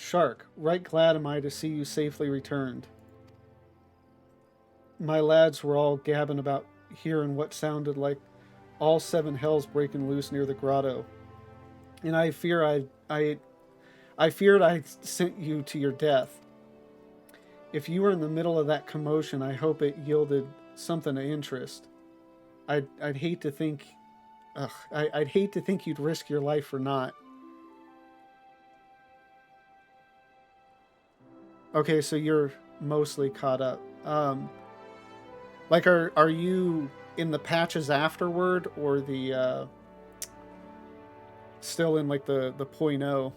Shark, right glad am I to see you safely returned. My lads were all gabbing about hearing what sounded like all seven hells breaking loose near the grotto, and I feared I sent you to your death. If you were in the middle of that commotion, I hope it yielded something of interest. I'd hate to think, I'd hate to think you'd risk your life for not. Okay, so you're mostly caught up. Like, are you in the patches afterward, or the still in like the point oh?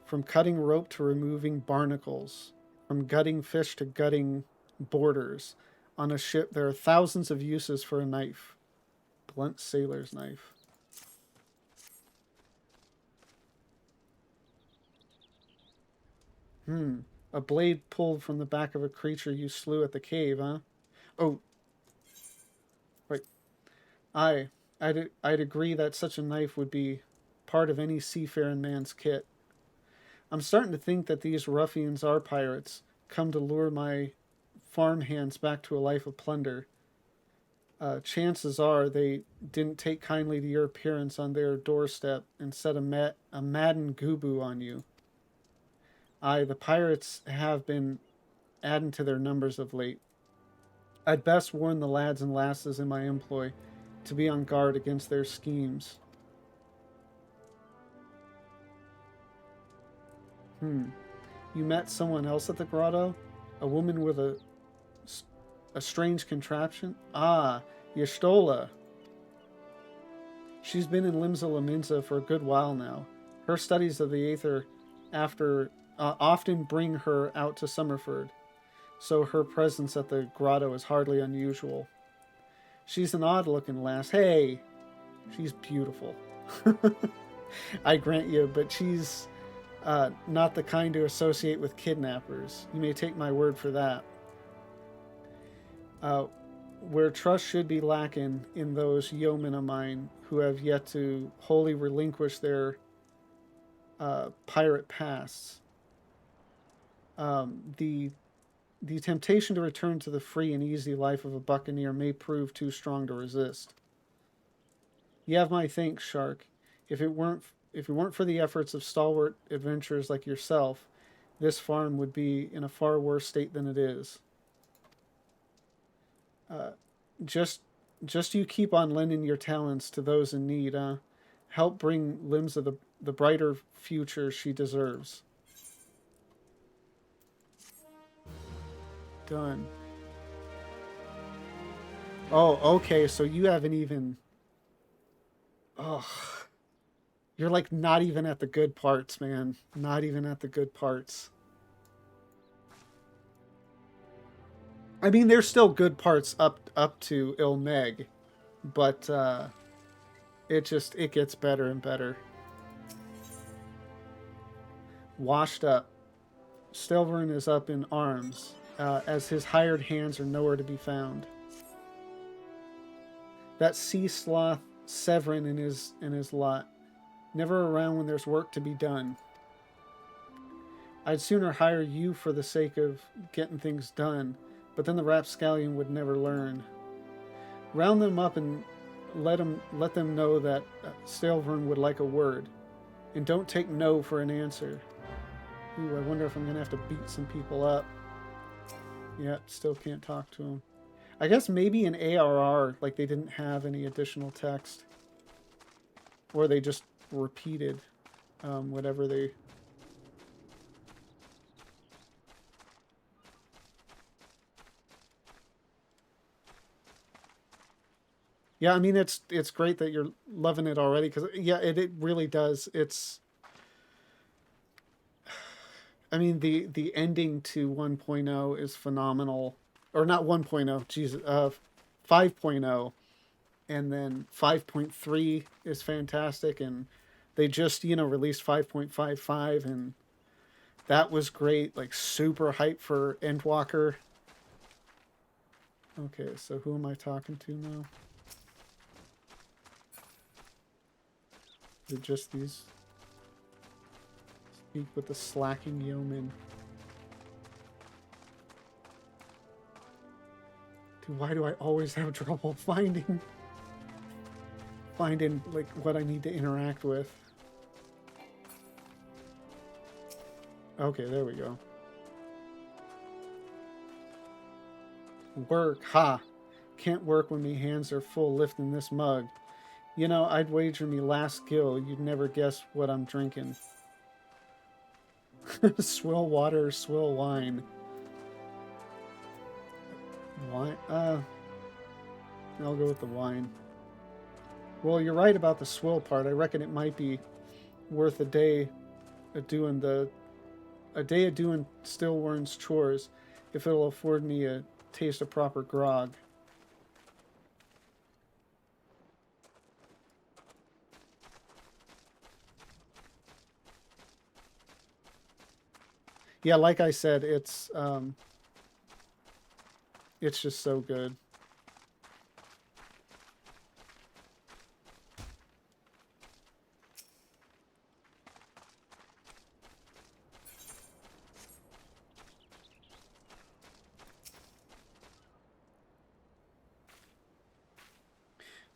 From cutting rope to removing barnacles, from gutting fish to gutting boarders. On a ship, there are thousands of uses for a knife. Blunt sailor's knife. A blade pulled from the back of a creature you slew at the cave, huh? Oh, right. Aye, I'd agree that such a knife would be part of any seafaring man's kit. I'm starting to think that these ruffians are pirates, come to lure my farm hands back to a life of plunder. Chances are they didn't take kindly to your appearance on their doorstep and set a madden gooboo on you. Aye, the pirates have been adding to their numbers of late. I'd best warn the lads and lasses in my employ to be on guard against their schemes. You met someone else at the grotto? A woman with a strange contraption? Ah, Yestola. She's been in Limsa Laminza for a good while now. Her studies of the Aether after often bring her out to Summerford, so her presence at the grotto is hardly unusual. She's an odd-looking lass. Hey, she's beautiful. I grant you, but she's not the kind to associate with kidnappers. You may take my word for that. Where trust should be lacking in those yeomen of mine who have yet to wholly relinquish their pirate pasts. The temptation to return to the free and easy life of a buccaneer may prove too strong to resist. You have my thanks, Shark. If it weren't for the efforts of stalwart adventurers like yourself, this farm would be in a far worse state than it is. Uh, just just you keep on lending your talents to those in need, help bring Limsa the brighter future she deserves. Done. Oh, okay, so you haven't even... Oh, you're like not even at the good parts, man. Not even at the good parts. I mean, there's still good parts up to Ilmeg, but it gets better and better. Washed up. Sevrin is up in arms, as his hired hands are nowhere to be found. That sea sloth Sevrin in his lot, never around when there's work to be done. I'd sooner hire you for the sake of getting things done, but then the rapscallion would never learn. Round them up and let them know that Sevrin would like a word, and don't take no for an answer. Ooh, I wonder if I'm gonna have to beat some people up. Yep, still can't talk to him. I guess maybe in ARR, like they didn't have any additional text, or they just repeated whatever they. Yeah, I mean it's great that you're loving it already, because yeah, it really does. It's, I mean the ending to 1.0 is phenomenal, or not 1.0, Jesus, 5.0, and then 5.3 is fantastic, and they just released 5.55, and that was great, like super hype for Endwalker. Okay, so who am I talking to now? Is it just these? Speak with the slacking yeoman. Dude, why do I always have trouble finding like what I need to interact with? Okay, there we go. Work, ha! Can't work when me hands are full lifting this mug. You know, I'd wager me last gill you'd never guess what I'm drinking. Swill water or swill wine? Wine? I'll go with the wine. Well, you're right about the swill part. I reckon it might be worth a day of doing Stillwarn's chores if it'll afford me a taste of proper grog. Yeah, like I said, it's just so good.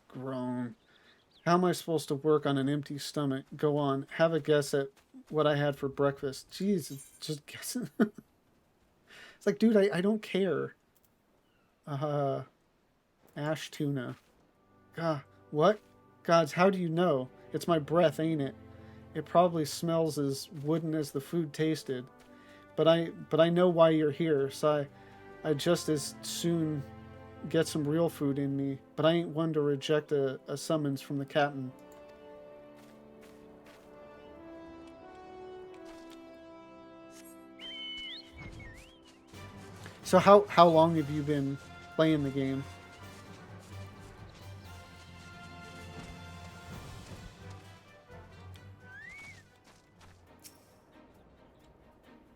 Groan. How am I supposed to work on an empty stomach? Go on. Have a guess at what I had for breakfast. Jeez, just guessing. It's like, dude, I don't care. Ash tuna. God, what? Gods, how do you know? It's my breath, ain't it? It probably smells as wooden as the food tasted. But I know why you're here, so I just as soon get some real food in me. But I ain't one to reject a summons from the captain. So how long have you been playing the game?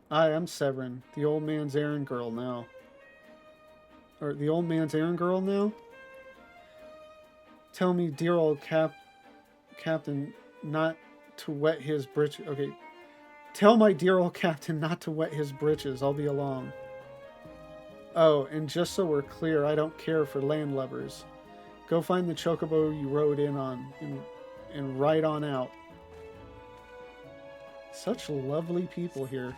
I'm Sevrin, the old man's errand girl now. Or the old man's errand girl now? Tell me, dear old captain, not to wet his britches. Okay. Tell my dear old captain not to wet his britches. I'll be along. Oh, and just so we're clear, I don't care for landlubbers. Go find the chocobo you rode in on and ride on out. Such lovely people here.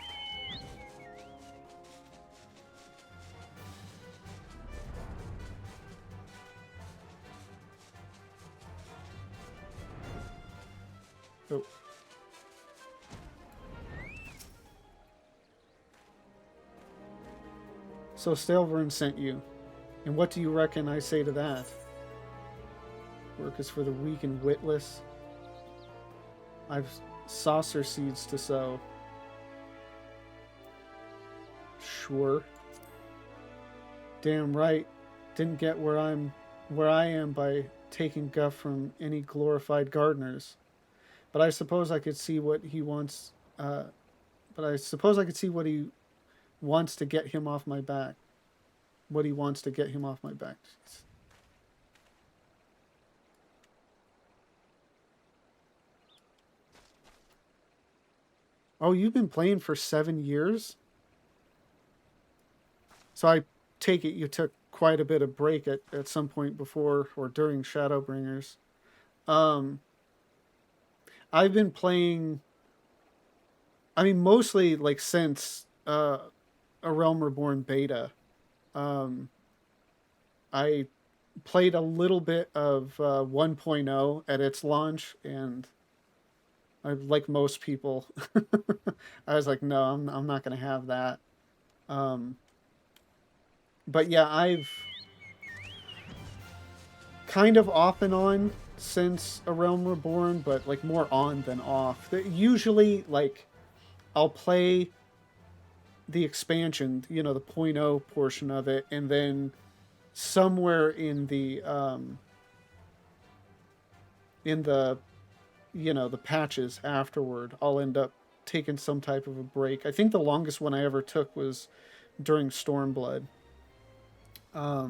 Oh. So Sevrin sent you. And what do you reckon I say to that? Work is for the weak and witless. I've saucer seeds to sow. Sure. Damn right. Didn't get where I am by taking guff from any glorified gardeners. But I suppose I could see what he wants. But I suppose I could see what he wants to get him off my back. What he wants to get him off my back. Oh, you've been playing for 7 years? So I take it you took quite a bit of break at some point before or during Shadowbringers. I've been playing, I mean, mostly like since A Realm Reborn beta. I played a little bit of 1.0 at its launch, and I, like most people, I was like, no, I'm not going to have that. But yeah, I've kind of off and on since A Realm Reborn, but like more on than off. Usually, like, I'll play the expansion, you know, the 0.0 portion of it, and then somewhere in the you know, the patches afterward, I'll end up taking some type of a break. I think the longest one I ever took was during Stormblood. I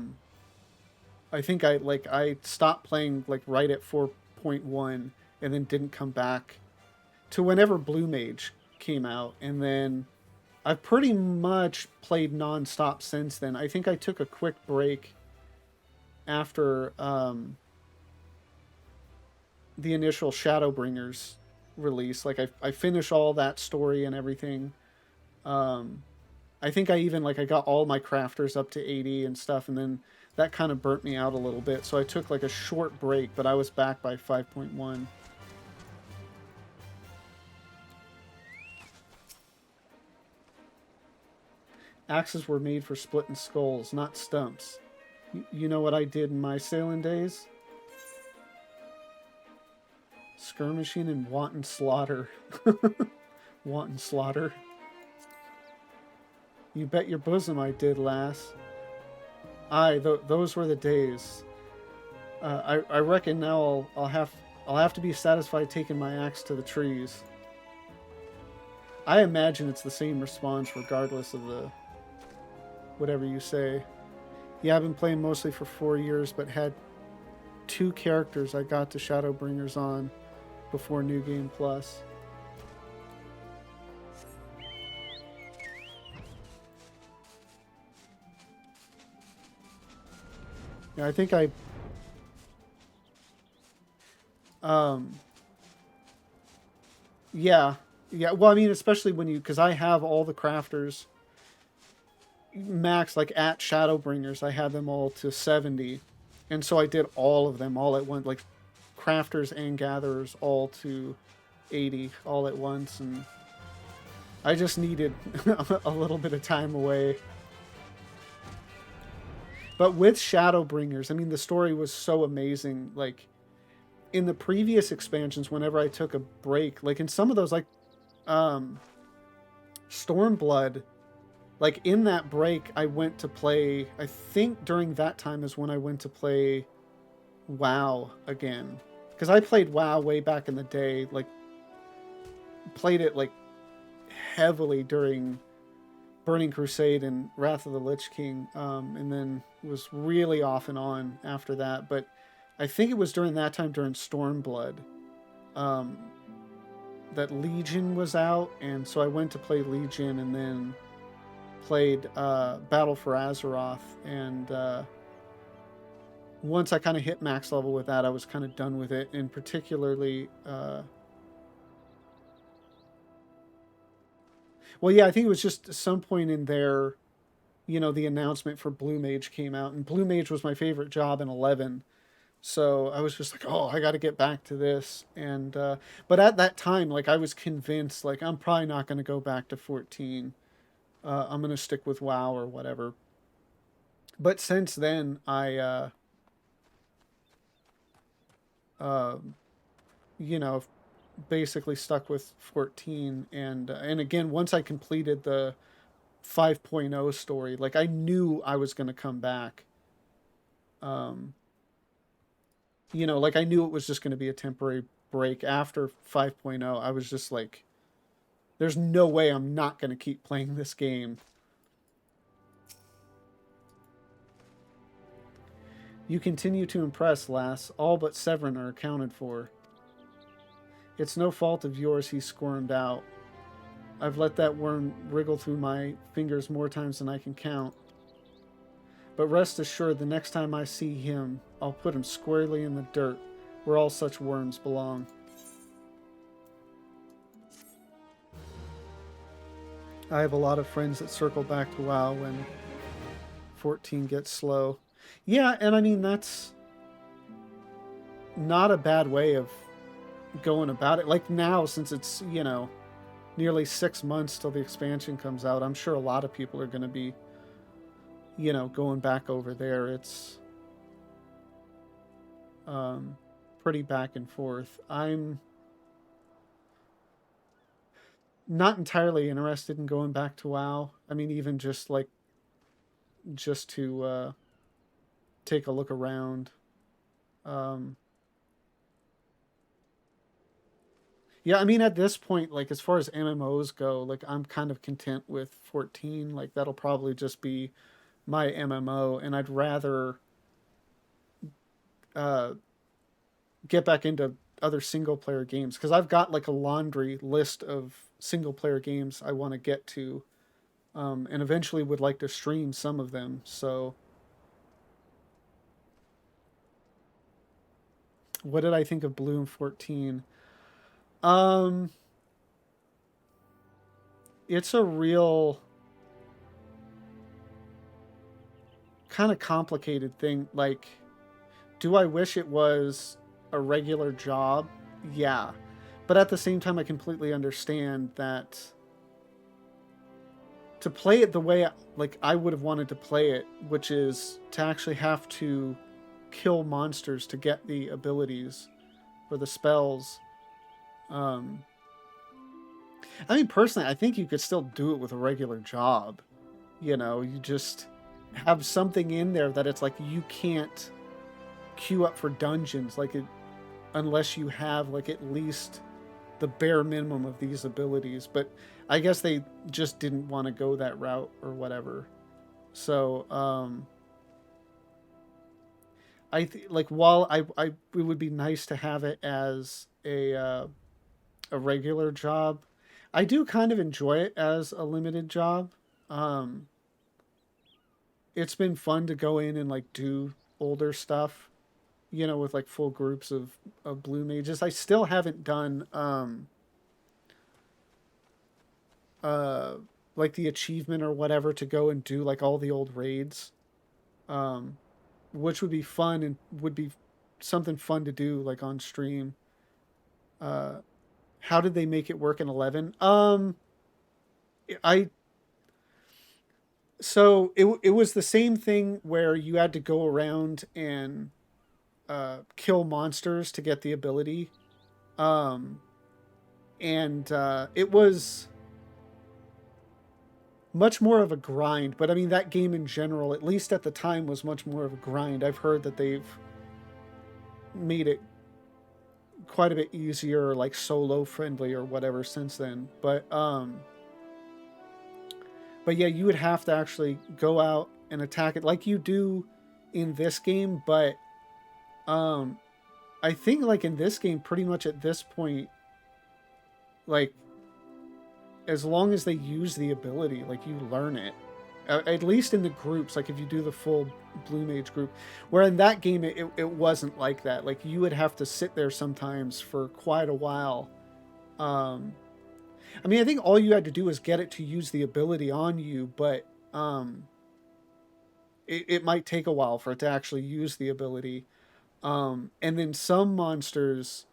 think I stopped playing like right at 4.1, and then didn't come back to whenever Blue Mage came out, and then I've pretty much played nonstop since then. I think I took a quick break after the initial Shadowbringers release. Like I finished all that story and everything. Um, I think I even like I got all my crafters up to 80 and stuff, and then that kind of burnt me out a little bit. So I took like a short break, but I was back by 5.1. Axes were made for splitting skulls, not stumps. You know what I did in my sailing days? Skirmishing and wanton slaughter. Wanton slaughter. You bet your bosom I did, lass. Aye, those were the days. I reckon now I'll have to be satisfied taking my axe to the trees. I imagine it's the same response regardless of the whatever you say. Yeah, I've been playing mostly for 4 years, but had 2 characters I got to Shadowbringers on before New Game Plus. Yeah, I think um yeah. Yeah, well I mean especially when you cuz I have all the crafters max like at Shadowbringers. I had them all to 70. And so I did all of them all at once, like crafters and gatherers all to 80 all at once, and I just needed a little bit of time away. But with Shadowbringers, I mean, the story was so amazing. Like in the previous expansions, whenever I took a break, like in some of those, like um, Stormblood, like in that break, I went to play. I think during that time is when I went to play WoW again, because I played WoW way back in the day. Like played it like heavily during Burning Crusade and Wrath of the Lich King, and then was really off and on after that. But I think it was during that time, during Stormblood, um, that Legion was out, and so I went to play Legion, and then played Battle for Azeroth, and once I kind of hit max level with that, I was kind of done with it, and particularly. Well, yeah, I think it was just some point in there, the announcement for Blue Mage came out, and Blue Mage was my favorite job in 11. So I was just like, oh, I got to get back to this. And but at that time, like I was convinced, like I'm probably not going to go back to 14. I'm going to stick with WoW or whatever. But since then, I, uh, you know, basically stuck with 14. And again, once I completed the 5.0 story, like I knew I was going to come back. Um, like I knew it was just going to be a temporary break after 5.0. I was just like, there's no way I'm not going to keep playing this game. You continue to impress, lass. All but Sevrin are accounted for. It's no fault of yours he squirmed out. I've let that worm wriggle through my fingers more times than I can count. But rest assured, the next time I see him, I'll put him squarely in the dirt, where all such worms belong. I have a lot of friends that circle back to WoW when 14 gets slow. Yeah, and I mean, that's not a bad way of going about it. Like now, since it's, nearly 6 months till the expansion comes out, I'm sure a lot of people are going to be, going back over there. It's pretty back and forth. I'm not entirely interested in going back to WoW. I mean, even just to take a look around. Um, yeah, I mean, at this point, like as far as MMOs go, like I'm kind of content with 14. Like that'll probably just be my MMO, and I'd rather uh, get back into other single player games, because I've got like a laundry list of single player games I want to get to, and eventually would like to stream some of them. So, what did I think of Bloom 14? Um, it's a real kind of complicated thing. Like, do I wish it was a regular job? Yeah. But at the same time, I completely understand that to play it the way like I would have wanted to play it, which is to actually have to kill monsters to get the abilities or the spells. Um, I mean, personally, I think you could still do it with a regular job. You know, you just have something in there that it's like you can't queue up for dungeons like it unless you have like at least the bare minimum of these abilities. But I guess they just didn't want to go that route or whatever. So like while I it would be nice to have it as a regular job. I do kind of enjoy it as a limited job. Um, it's been fun to go in and like do older stuff, you know, with like full groups of blue mages. I still haven't done uh like the achievement or whatever to go and do like all the old raids. Um, which would be fun and would be something fun to do like on stream. Uh, how did they make it work in 11? I so it was the same thing where you had to go around and kill monsters to get the ability. Um, and it was much more of a grind. But I mean, that game in general, at least at the time, was much more of a grind. I've heard that they've made it quite a bit easier, like solo friendly or whatever since then. But yeah, you would have to actually go out and attack it like you do in this game. But um, I think like in this game, pretty much at this point, like as long as they use the ability, like you learn it. At least in the groups, like if you do the full Blue Mage group, where in that game it wasn't like that. Like you would have to sit there sometimes for quite a while. Um, I mean, I think all you had to do was get it to use the ability on you, but it might take a while for it to actually use the ability. And then some monsters,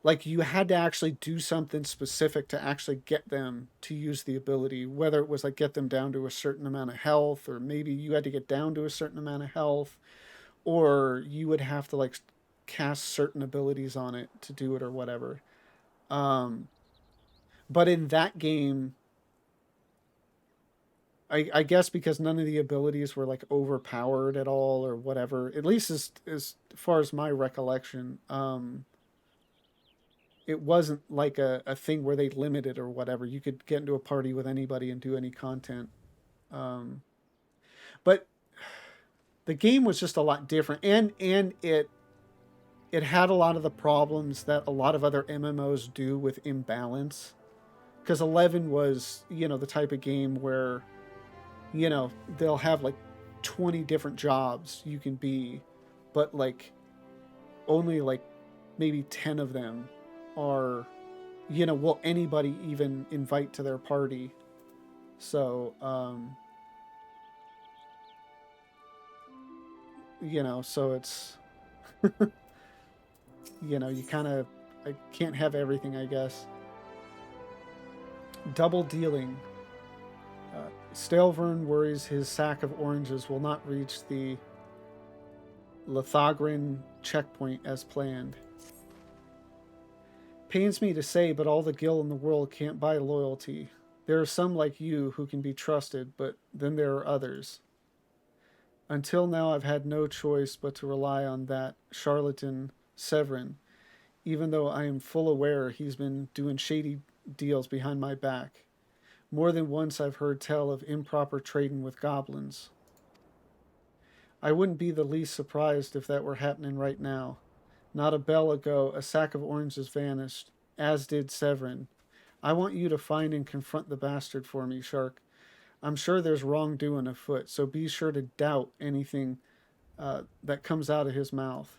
like you had to actually do something specific to actually get them to use the ability, whether it was like get them down to a certain amount of health, or maybe you had to get down to a certain amount of health, or you would have to like cast certain abilities on it to do it or whatever. Um, but in that game, I guess because none of the abilities were like overpowered at all or whatever, at least as far as my recollection, it wasn't like a thing where they limited or whatever. You could get into a party with anybody and do any content. Um, but the game was just a lot different, and it had a lot of the problems that a lot of other MMOs do with imbalance. Because 11 was, you know, the type of game where, you know, they'll have like 20 different jobs you can be, but like only like maybe 10 of them are, you know, will anybody even invite to their party? So, you know, so it's, you know, you kind of, I can't have everything, I guess. Double dealing. Stalevern worries his sack of oranges will not reach the Lithogrin checkpoint as planned. Pains me to say, but all the gil in the world can't buy loyalty. There are some like you who can be trusted, but then there are others. Until now, I've had no choice but to rely on that charlatan Sevrin, even though I am full aware he's been doing shady deals behind my back. More than once I've heard tell of improper trading with goblins. I wouldn't be the least surprised if that were happening right now. Not a bell ago, a sack of oranges vanished, as did Sevrin. I want you to find and confront the bastard for me, Shark. I'm sure there's wrongdoing afoot, so be sure to doubt anything that comes out of his mouth.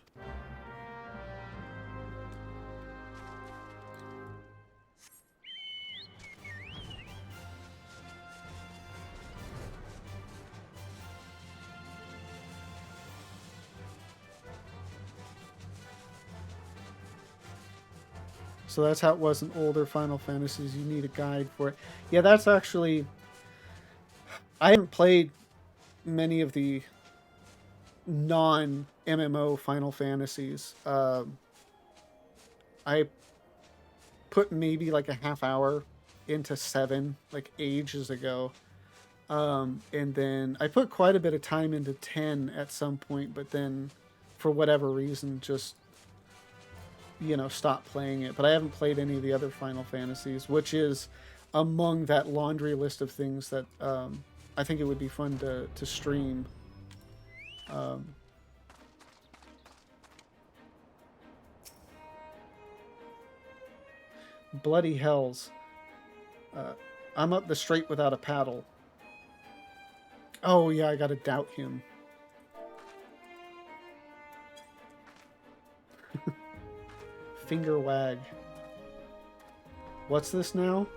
So that's how it was in older Final Fantasies. You need a guide for it. Yeah, that's actually. I haven't played many of the non MMO Final Fantasies. I put maybe like a half hour into 7, like ages ago. And then I put quite a bit of time into 10 at some point, but then for whatever reason, just stop playing it. But I haven't played any of the other Final Fantasies, which is among that laundry list of things that I think it would be fun to stream. Bloody hells. I'm up the strait without a paddle. Oh yeah, I gotta doubt him. Finger wag. What's this now?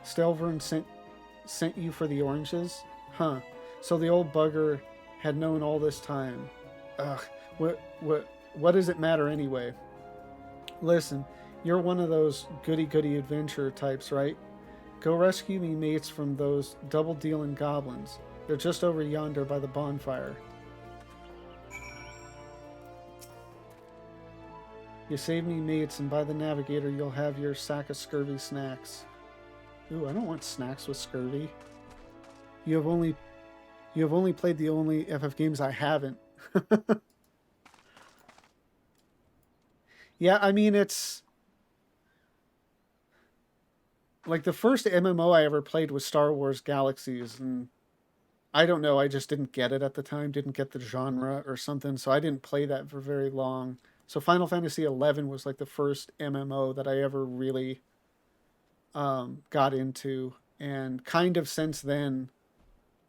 Stelvern sent you for the oranges? Huh. So the old bugger had known all this time. Ugh. What does it matter anyway? Listen, you're one of those goody-goody adventurer types, right? Go rescue me mates from those double-dealing goblins. They're just over yonder by the bonfire. You save me mates, and by the navigator you'll have your sack of scurvy snacks. Ooh, I don't want snacks with scurvy. You have only played the only FF games I haven't. Yeah, I mean, it's like the first MMO I ever played was Star Wars Galaxies, and I don't know, I just didn't get it at the time, didn't get the genre or something, so I didn't play that for very long. So Final Fantasy XI was like the first MMO that I ever really got into, and kind of since then,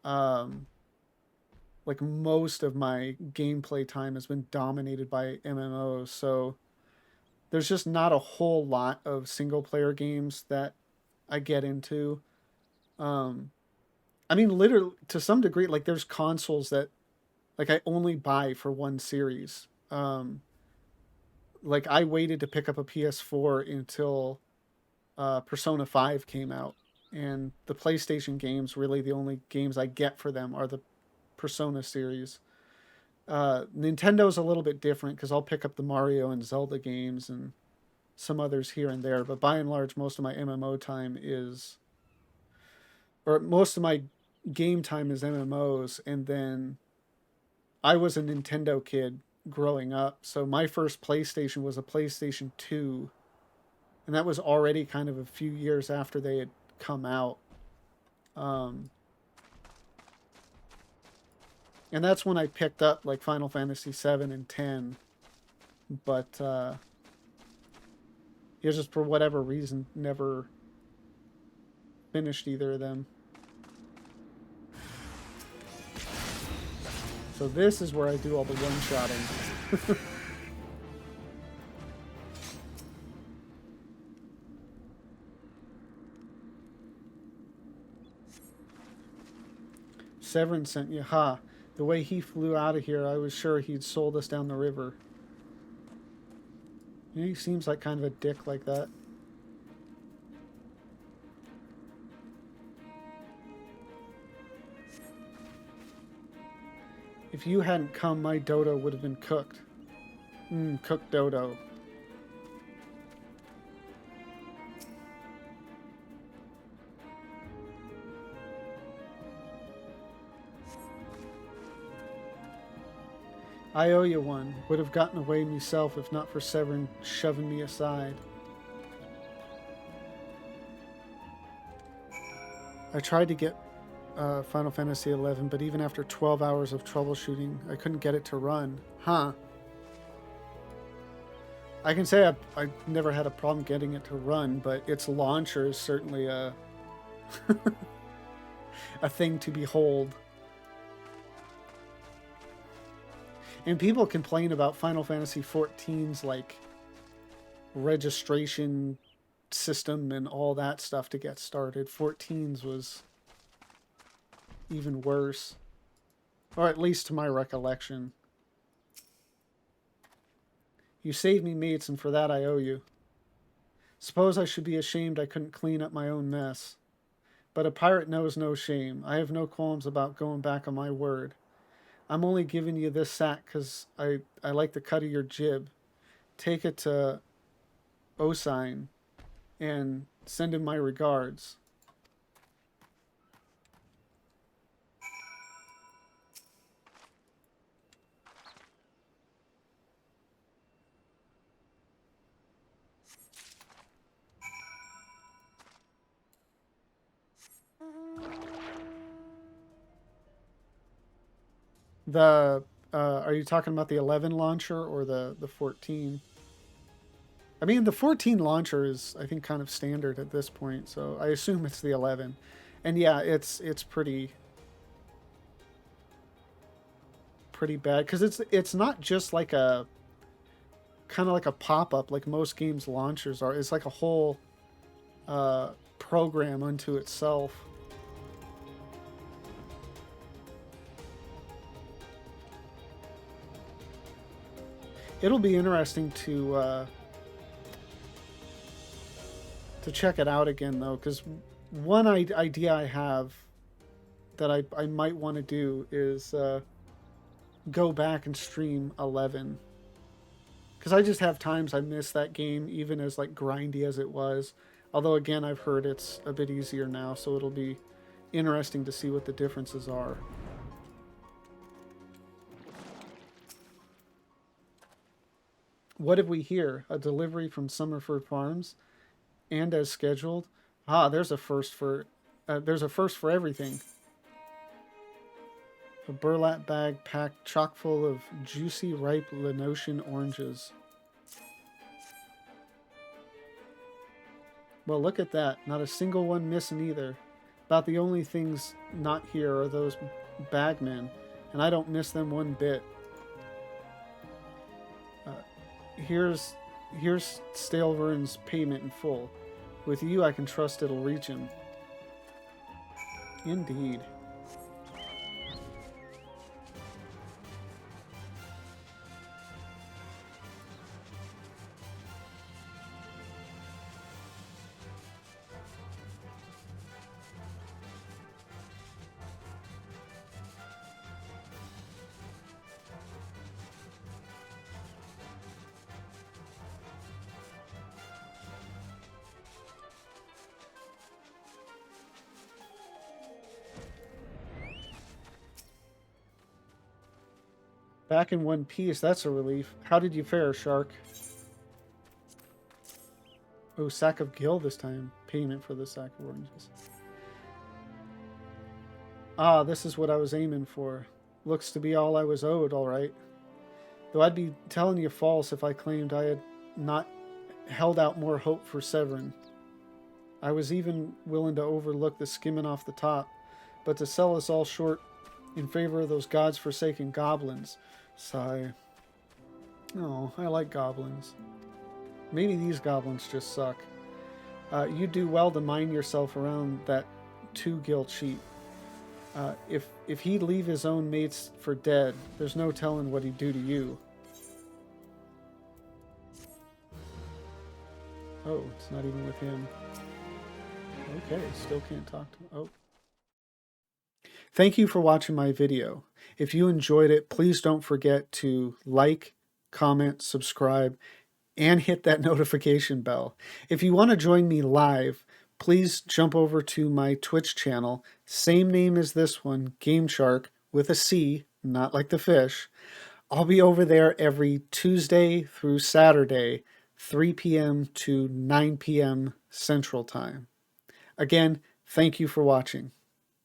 like most of my gameplay time has been dominated by MMOs. So there's just not a whole lot of single player games that I get into. I mean, literally to some degree, like there's consoles that like I only buy for one series. Like I waited to pick up a PS4 until Persona 5 came out, and the PlayStation games, really the only games I get for them are the Persona series. Nintendo's a little bit different because I'll pick up the Mario and Zelda games and some others here and there, but by and large, most of my MMO time is, or most of my game time is MMOs, and then I was a Nintendo kid growing up, so my first PlayStation was a PlayStation 2, and that was already kind of a few years after they had come out. Um, and that's when I picked up like Final Fantasy 7 and 10, but it just for whatever reason never finished either of them. So this is where I do all the one-shotting. Sevrin sent you. Ha. The way he flew out of here, I was sure he'd sold us down the river. He seems like kind of a dick like that. If you hadn't come, my dodo would have been cooked. Cooked dodo. I owe you one. Would have gotten away myself if not for Severn shoving me aside. I tried to get Final Fantasy XI, but even after 12 hours of troubleshooting, I couldn't get it to run. Huh. I can say I've never had a problem getting it to run, but its launcher is certainly a a thing to behold. And people complain about Final Fantasy XIV's like registration system and all that stuff to get started. 14's was even worse, or at least to my recollection. You saved me, mates, and for that I owe you. Suppose I should be ashamed I couldn't clean up my own mess. But a pirate knows no shame. I have no qualms about going back on my word. I'm only giving you this sack 'cause I like the cut of your jib. Take it to Osine and send him my regards. The are you talking about the 11 launcher or the 14? I mean, the 14 launcher is, I think, kind of standard at this point, so I assume it's the 11. And yeah, it's pretty bad because it's not just like a kind of like a pop-up like most games launchers are. It's like a whole program unto itself. It'll be interesting to check it out again, though, because one idea I have that I might want to do is go back and stream 11. Because I just have times I miss that game, even as like grindy as it was. Although, again, I've heard it's a bit easier now, so it'll be interesting to see what the differences are. What have we here? A delivery from Summerford Farms, and as scheduled. Ah, there's a first for everything. A burlap bag packed chock full of juicy, ripe Lenotian oranges. Well, look at that. Not a single one missing either. About the only things not here are those bagmen, and I don't miss them one bit. Here's Stalevern's payment in full. With you, I can trust it'll reach him. Indeed. Back in one piece, that's a relief. How did you fare, Shark? Oh, sack of gill this time. Payment for the sack of oranges. Ah, this is what I was aiming for. Looks to be all I was owed, all right. Though I'd be telling you false if I claimed I had not held out more hope for Sevrin. I was even willing to overlook the skimming off the top, but to sell us all short in favor of those god's-forsaken goblins. Sigh. Oh, I like goblins. Maybe these goblins just suck. You do well to mind yourself around that 2-gil cheat. If he'd leave his own mates for dead, there's no telling what he'd do to you. Oh, it's not even with him. Okay, still can't talk to him. Oh. Thank you for watching my video. If you enjoyed it, please don't forget to like, comment, subscribe, and hit that notification bell. If you want to join me live, please jump over to my Twitch channel, same name as this one, Game Shark, with a C, not like the fish. I'll be over there every Tuesday through Saturday, 3 p.m. to 9 p.m. Central Time. Again, thank you for watching.